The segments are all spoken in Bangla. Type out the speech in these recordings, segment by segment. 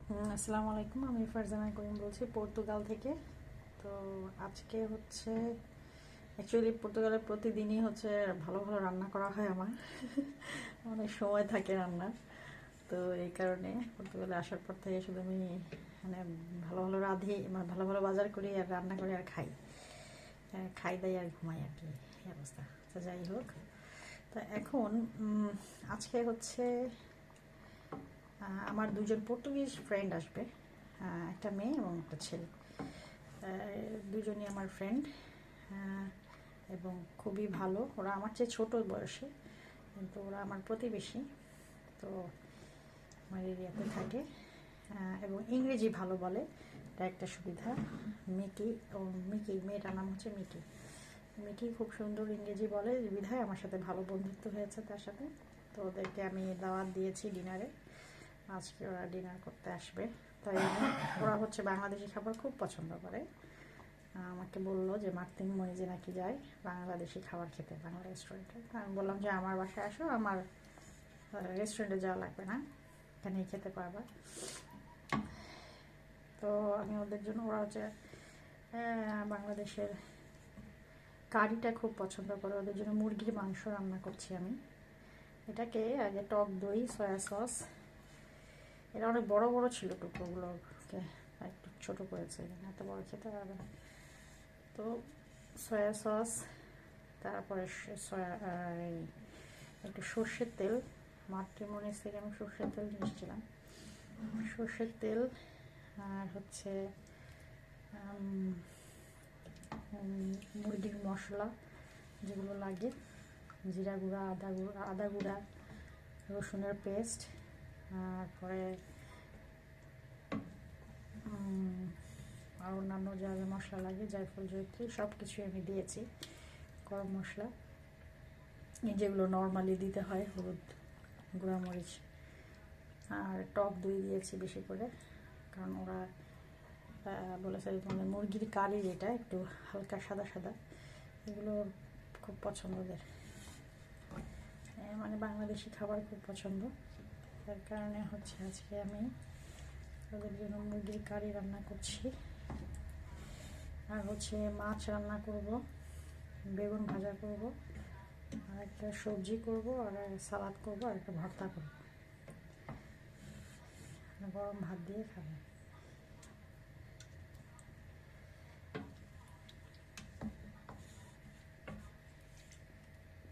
আসসালামু আলাইকুম, আমি ফারজানা করিম বলছি পর্তুগাল থেকে। তো আজকে হচ্ছে অ্যাকচুয়ালি পর্তুগালে প্রতিদিনই হচ্ছে ভালো ভালো রান্না করা হয় আমার। অনেক সময় থাকে রান্নার। তো এই কারণে পর্তুগালে আসার পর থেকে শুধু আমি মানে ভালো ভালো রাঁধি, মানে ভালো ভালো বাজার করি আর রান্না করি আর খাই। খাই দাই আর ঘুমাই আর কি, এই অবস্থা। তো যাই হোক, তো এখন আজকে হচ্ছে আমার দুজন পর্তুগিজ ফ্রেন্ড আসবে, একটা মেয়ে এবং একটা ছেলে। দুজনই আমার ফ্রেন্ড এবং খুবই ভালো। ওরা আমার চেয়ে ছোট বয়সে, কিন্তু ওরা আমার প্রতিবেশী। তো আমার এরিয়াতে থাকে এবং ইংরেজি ভালো বলে, এটা একটা সুবিধা। মিকি ও মিকি, মেয়েটার নাম হচ্ছে মিকি। মিকি খুব সুন্দর ইংরেজি বলে, বিধায় আমার সাথে ভালো বন্ধুত্ব হয়েছে তার সাথে। তো ওদেরকে আমি দাওয়াত দিয়েছি ডিনারে। আজকে ওরা ডিনার করতে আসবে। তাই ওরা হচ্ছে বাংলাদেশি খাবার খুব পছন্দ করে। আমাকে বললো যে মার্তিন মইজে নাকি যায় বাংলাদেশি খাবার খেতে, বাংলা রেস্টুরেন্টে। আমি বললাম যে আমার বাসায় আসো, আমার রেস্টুরেন্টে যাওয়া লাগবে না, এখানেই খেতে পারবা। তো আমি ওদের জন্য, ওরা হচ্ছে বাংলাদেশের কারিটা খুব পছন্দ করে, ওদের জন্য মুরগির মাংস রান্না করছি আমি। এটাকে আগে টক দই, সয়া সস, এটা অনেক বড় বড় ছিল টুকরোগুলোকে একটু ছোটো করেছে, এত বড় খেতে পারবে না। তো সয়া সস, তারপরে সয়া একটু সর্ষের তেল, মাতৃমণির থেকে আমি সর্ষের তেল নিয়েছিলাম, সর্ষের তেল, আর হচ্ছে মুরগির মশলা যেগুলো লাগে, জিরা গুঁড়া, আদা গুঁড়া, রসুনের পেস্ট, তারপরে আর অন্যান্য যা যা মশলা লাগে, জায়ফল, জয়ত্রী, সব কিছুই আমি দিয়েছি। গরম মশলা যেগুলো নর্মালি দিতে হয়, হলুদ, গুঁড়ামরিচ, আর টক দই দিয়েছি বেশি করে, কারণ ওরা বলেছে তোমাদের মুরগির কারি যেটা একটু হালকা সাদা সাদা, এগুলো খুব পছন্দের, মানে বাংলাদেশি খাবার খুব পছন্দ। তার কারণে হচ্ছে আজকে আমি ওদের জন্য মুরগির কারি রান্না করছি। আর হচ্ছে মাছ রান্না করব, বেগুন ভাজা করব, আর একটা সবজি করব, আর সালাদ করব, আর একটা ভর্তা করব। গরম ভাত দিয়ে খাবো।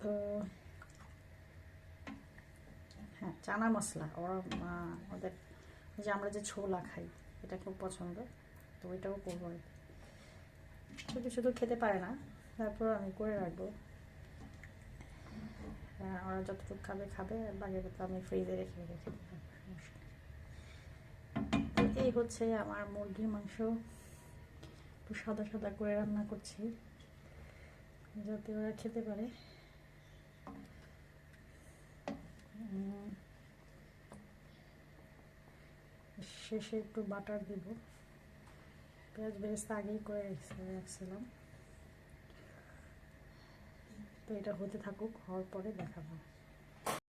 তো হ্যাঁ, চানা মশলা ওরা, ওদের যে আমরা যে ছোলা খাই এটা খুব পছন্দ, তো ওইটাও করবো আর কি। শুধু শুধু খেতে পারে না, তারপর আমি করে রাখবো। ওরা যতটুকু খাবে খাবে, আর বাকিটা তো আমি ফ্রিজে রেখে রেখে দেবো। তো এই হচ্ছে আমার মুরগির মাংস, একটু সাদা সাদা করে রান্না করছি যাতে ওরা খেতে পারে। শেষে একটু বাটার দিব, পেঁয়াজ বেরেস্তা আগেই করে রাখছিলাম। তো এটা হতে থাকুক, হওয়ার পরে দেখাবো।